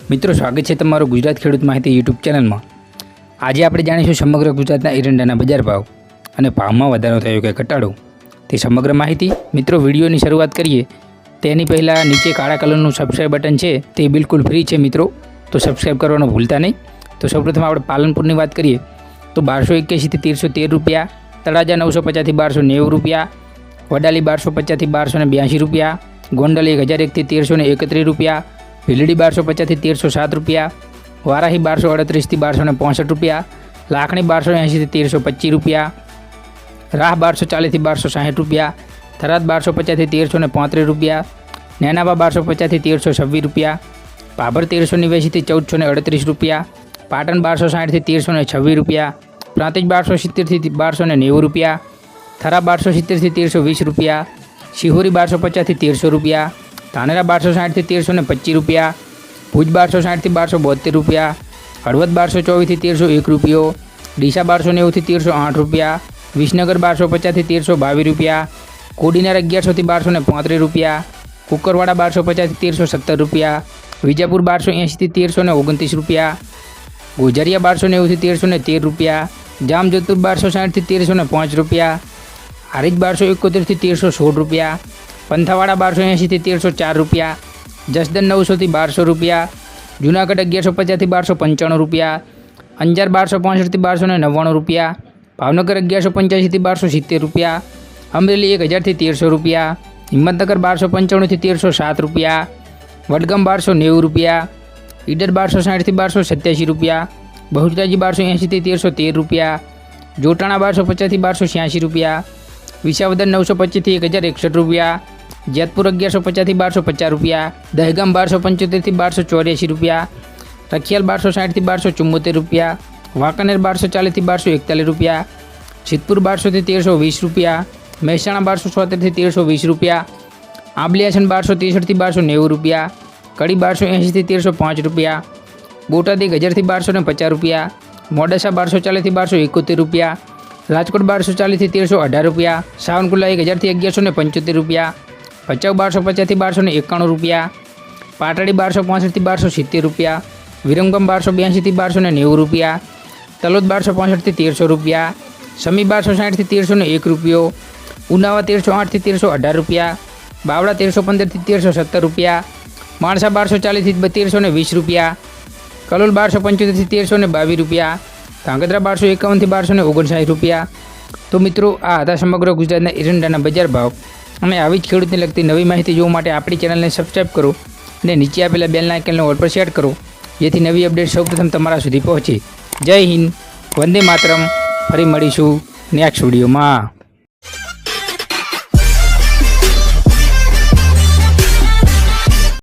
મિત્રો સ્વાગત છે તમારું ગુજરાત ખેડૂત માહિતી યુટ્યુબ ચેનલમાં। આજે આપણે જાણીશું સમગ્ર ગુજરાતના એરંડાના બજાર ભાવ અને ભાવમાં વધારો થયો કે ઘટાડો તે સમગ્ર માહિતી। મિત્રો વિડીયોની શરૂઆત કરીએ તેની પહેલાં નીચે કાળા કલરનું સબસ્ક્રાઇબ બટન છે તે બિલકુલ ફ્રી છે મિત્રો, તો સબસ્ક્રાઇબ કરવાનું ભૂલતા નહીં। તો સૌપ્રથમ આપણે પાલનપુરની વાત કરીએ તો 1281થી 1313 રૂપિયા, તળાજા 950થી 1290 રૂપિયા, વડાલી 1250થી 1282 રૂપિયા, ગોંડલ 1001થી 1331 રૂપિયા, ભીલડી 1250થી 1307 રૂપિયા, વારાહી 1238થી 1265 રૂપિયા, લાખણી 1280થી 1325 રૂપિયા, રાહ 1240થી 1260 રૂપિયા, થરાદ 1250થી 1335 રૂપિયા, નેનાવા 1250થી 1326 રૂપિયા, ભાભર 1389થી 1438 રૂપિયા, પાટણ 1260થી 1326 રૂપિયા, પ્રાંતિજ 1270થી 1290 રૂપિયા, થરા 1270થી 1320 રૂપિયા, શિહોરી 1250થી 1300 રૂપિયા, ધાનેરા 1260થી 1325 રૂપિયા, ભુજ 1260થી 1272 રૂપિયા, હળવદ 1224થી 1301 રૂપિયો, ડીસા 1290થી 1308 રૂપિયા, વિસનગર 1250થી 1322 રૂપિયા, કોડીનાર 1100થી 1235 રૂપિયા, કુકરવાડા 1250થી 1317 રૂપિયા, વિજાપુર 1280થી 1329 રૂપિયા, ગોઝારિયા 1290થી 1313 રૂપિયા, જામજોધપુર 1260થી 1305 રૂપિયા, હારીજ 1271થી 1316 રૂપિયા, પંથાવાડા 1280થી 1304 રૂપિયા, જસદન 900થી 1200 રૂપિયા, જૂનાગઢ 1150થી 1295 રૂપિયા, અંજાર 1265થી 1299 રૂપિયા, ભાવનગર 1185થી 1270 રૂપિયા, અમરેલી 1000થી 1300 રૂપિયા, હિંમતનગર 1295થી 1307 રૂપિયા, વડગામ 1290 રૂપિયા, ઈડર 1260થી 1287 રૂપિયા, બહુચરાજી 1280થી 1313 રૂપિયા, જોટાણા 1250થી 1286 રૂપિયા, વિસાવદર 925થી 1061 રૂપિયા, જેતપુર 1150થી 1250 રૂપિયા, દહેગામ 1275થી 1284 રૂપિયા, રખિયાલ 1260થી 1274 રૂપિયા, વાંકાનેર 1240થી 1241 રૂપિયા, સિદ્ધપુર 1200થી 1320 રૂપિયા, મહેસાણા 1276થી 1320 રૂપિયા, આંબલિયાસન 1263થી 1290 રૂપિયા, કડી 1280થી 1305 રૂપિયા, બોટાદ 1000થી 1250 રૂપિયા, મોડાસા 1240થી 1271 રૂપિયા, રાજકોટ 1240થી 1318 રૂપિયા, સાવનકુંડલા 1000થી 1175 રૂપિયા, ભચાઉ 1250થી 1291 રૂપિયા, પાટડી 1265થી 1270 રૂપિયા, વિરમગામ 1282થી 1290 રૂપિયા, તલોદ 1265થી 1300 રૂપિયા, સમી 1260થી 1301 રૂપિયો, ઉનાવા 1308થી 1318 રૂપિયા, બાવળા 1315થી 1317 રૂપિયા, માણસા 1240થી 1320 રૂપિયા, કલોલ 1275થી 1322 રૂપિયા, ધાંગધ્રા 1251થી 1259 રૂપિયા। તો મિત્રો આ હતા સમગ્ર ગુજરાતના એરંડાના બજાર ભાવ, અને આવી જ ખેડૂતને લગતી નવી માહિતી જોવા માટે આપણી ચેનલને સબસ્ક્રાઈબ કરો અને નીચે આપેલા બેલ આઇકનને ઓલ પર સેટ કરો, જેથી નવી અપડેટ સૌપ્રથમ તમારા સુધી પહોંચે। જય હિન્દ, વંદે માતરમ। ફરી મળીશું નેક્સ્ટ વિડીયોમાં।